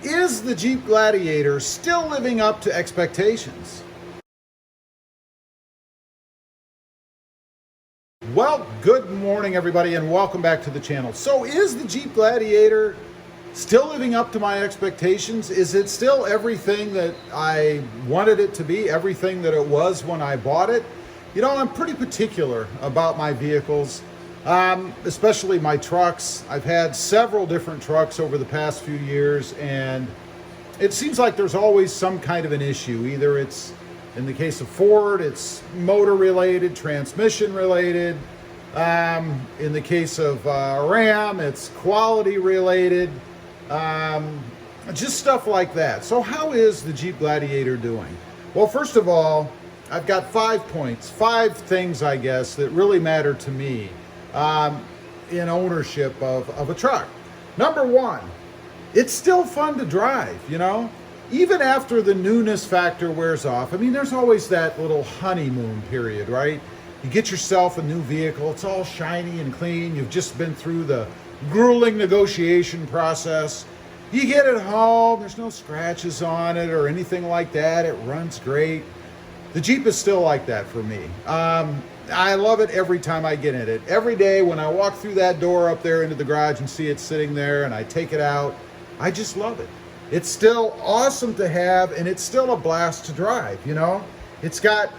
Is the Jeep Gladiator still living up to expectations? Well, good morning everybody and welcome back to the channel. So is the Jeep Gladiator still living up to my expectations? Is it still everything that I wanted it to be, everything that it was when I bought it? You know, I'm pretty particular about my vehicles, especially my trucks. I've had several different trucks over the past few years, and it seems like there's always some kind of an issue. Either it's, in the case of Ford, it's motor related, transmission related. In the case of Ram, it's quality related. Just stuff like that. So how is the Jeep Gladiator doing? Well, first of all, I've got 5 points, 5 things, I guess, that really matter to me in ownership of a truck. Number one, it's still fun to drive, you know? Even after the newness factor wears off. I mean, there's always that little honeymoon period, right? You get yourself a new vehicle, it's all shiny and clean, you've just been through the grueling negotiation process. You get it home, there's no scratches on it or anything like that, it runs great. The Jeep is still like that for me. I love it every time I get in it. Every day when I walk through that door up there into the garage and see it sitting there and I take it out, I just love it. It's still awesome to have, and it's still a blast to drive, you know? It's got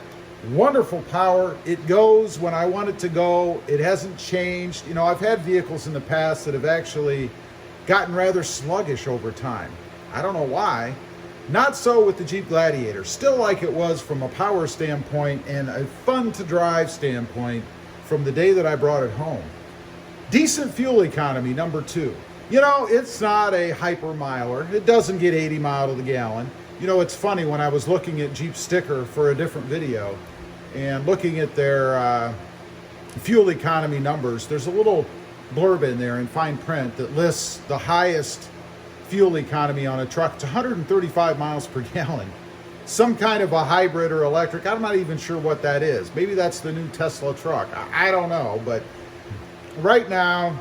wonderful power. It goes when I want it to go. It hasn't changed. You know, I've had vehicles in the past that have actually gotten rather sluggish over time. I don't know why. Not so with the Jeep Gladiator. Still like it was from a power standpoint and a fun to drive standpoint from the day that I brought it home. Decent fuel economy, number 2. You know, it's not a hyper miler. It doesn't get 80 miles to the gallon. You know, it's funny, when I was looking at Jeep Sticker for a different video and looking at their fuel economy numbers, there's a little blurb in there in fine print that lists the highest fuel economy on a truck. It's 135 miles per gallon. Some kind of a hybrid or electric. I'm not even sure what that is. Maybe that's the new Tesla truck. I don't know, but right now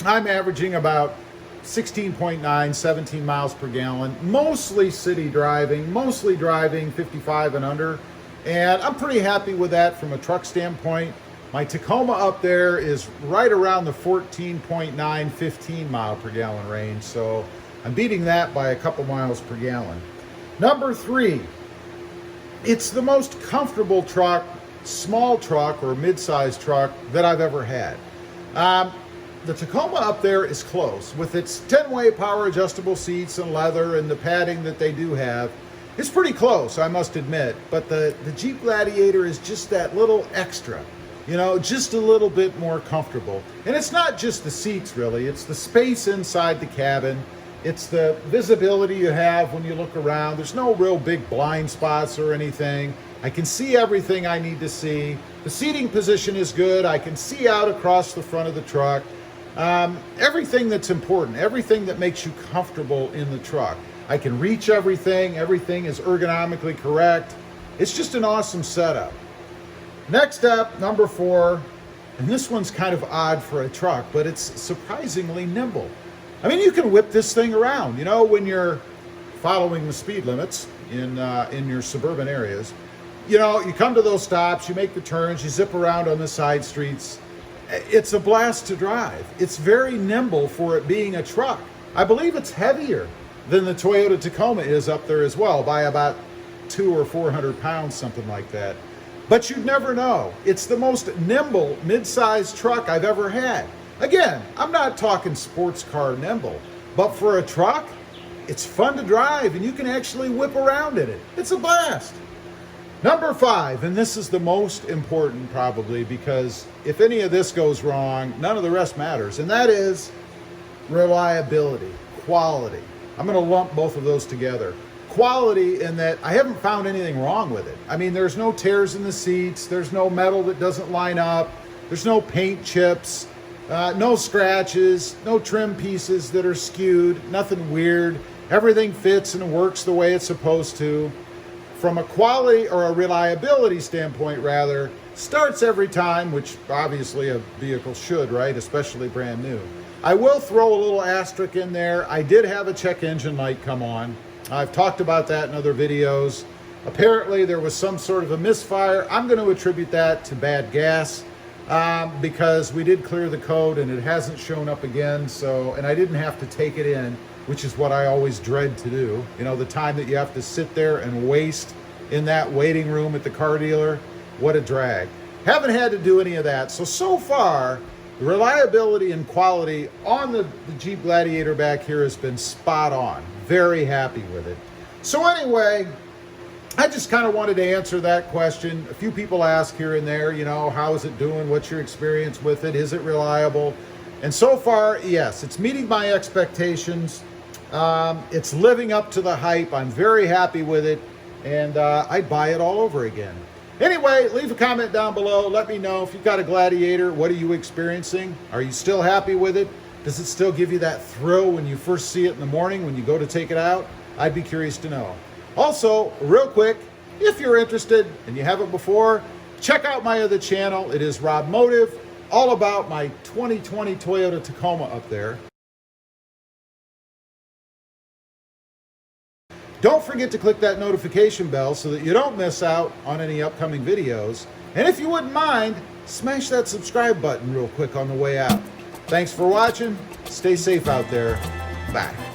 I'm averaging about 16.9, 17 miles per gallon, mostly city driving, mostly driving 55 and under. And I'm pretty happy with that from a truck standpoint. My Tacoma up there is right around the 14.9, 15 mile per gallon range. So I'm beating that by a couple miles per gallon. Number 3, it's the most comfortable truck, small truck or mid-sized truck that I've ever had. The Tacoma up there is close. With its 10-way power adjustable seats and leather and the padding that they do have, it's pretty close, I must admit. But the Jeep Gladiator is just that little extra. You know, just a little bit more comfortable. And it's not just the seats, really. It's the space inside the cabin. It's the visibility you have when you look around. There's no real big blind spots or anything. I can see everything I need to see. The seating position is good. I can see out across the front of the truck. Everything that's important, everything that makes you comfortable in the truck. I can reach everything. Everything is ergonomically correct. It's just an awesome setup. Next up, number 4, and this one's kind of odd for a truck, but it's surprisingly nimble. I mean, you can whip this thing around, you know, when you're following the speed limits in your suburban areas. You know, you come to those stops, you make the turns, you zip around on the side streets. It's a blast to drive. It's very nimble for it being a truck. I believe it's heavier than the Toyota Tacoma is up there as well by about 200 or 400 pounds, something like that. But you'd never know. It's the most nimble mid-sized truck I've ever had. Again, I'm not talking sports car nimble, but for a truck, it's fun to drive and you can actually whip around in it. It's a blast. Number 5, and this is the most important probably, because if any of this goes wrong, none of the rest matters, and that is reliability, quality. I'm going to lump both of those together. Quality in that I haven't found anything wrong with it. I mean, there's no tears in the seats, there's no metal that doesn't line up, there's no paint chips, no scratches, no trim pieces that are skewed, nothing weird. Everything fits and works the way it's supposed to. From a quality or a reliability standpoint, rather, starts every time, which obviously a vehicle should, right? Especially brand new. I will throw a little asterisk in there. I did have a check engine light come on. I've talked about that in other videos. Apparently there was some sort of a misfire. I'm going to attribute that to bad gas because we did clear the code and it hasn't shown up again. So, and I didn't have to take it in, which is what I always dread to do. You know, the time that you have to sit there and waste in that waiting room at the car dealer, what a drag. Haven't had to do any of that. So far, the reliability and quality on the Jeep Gladiator back here has been spot on. Very happy with it. So anyway, I just kind of wanted to answer that question. A few people ask here and there, you know, how is it doing? What's your experience with it? Is it reliable? And so far, yes, it's meeting my expectations. It's living up to the hype. I'm very happy with it, and I'd buy it all over again. Anyway, leave a comment down below. Let me know if you've got a Gladiator. What are you experiencing? Are you still happy with it? Does it still give you that thrill when you first see it in the morning when you go to take it out? I'd be curious to know. Also, real quick, if you're interested and you haven't before, check out my other channel. It is Rob Motive, all about my 2020 Toyota Tacoma up there. Don't forget to click that notification bell so that you don't miss out on any upcoming videos. And if you wouldn't mind, smash that subscribe button real quick on the way out. Thanks for watching. Stay safe out there. Bye.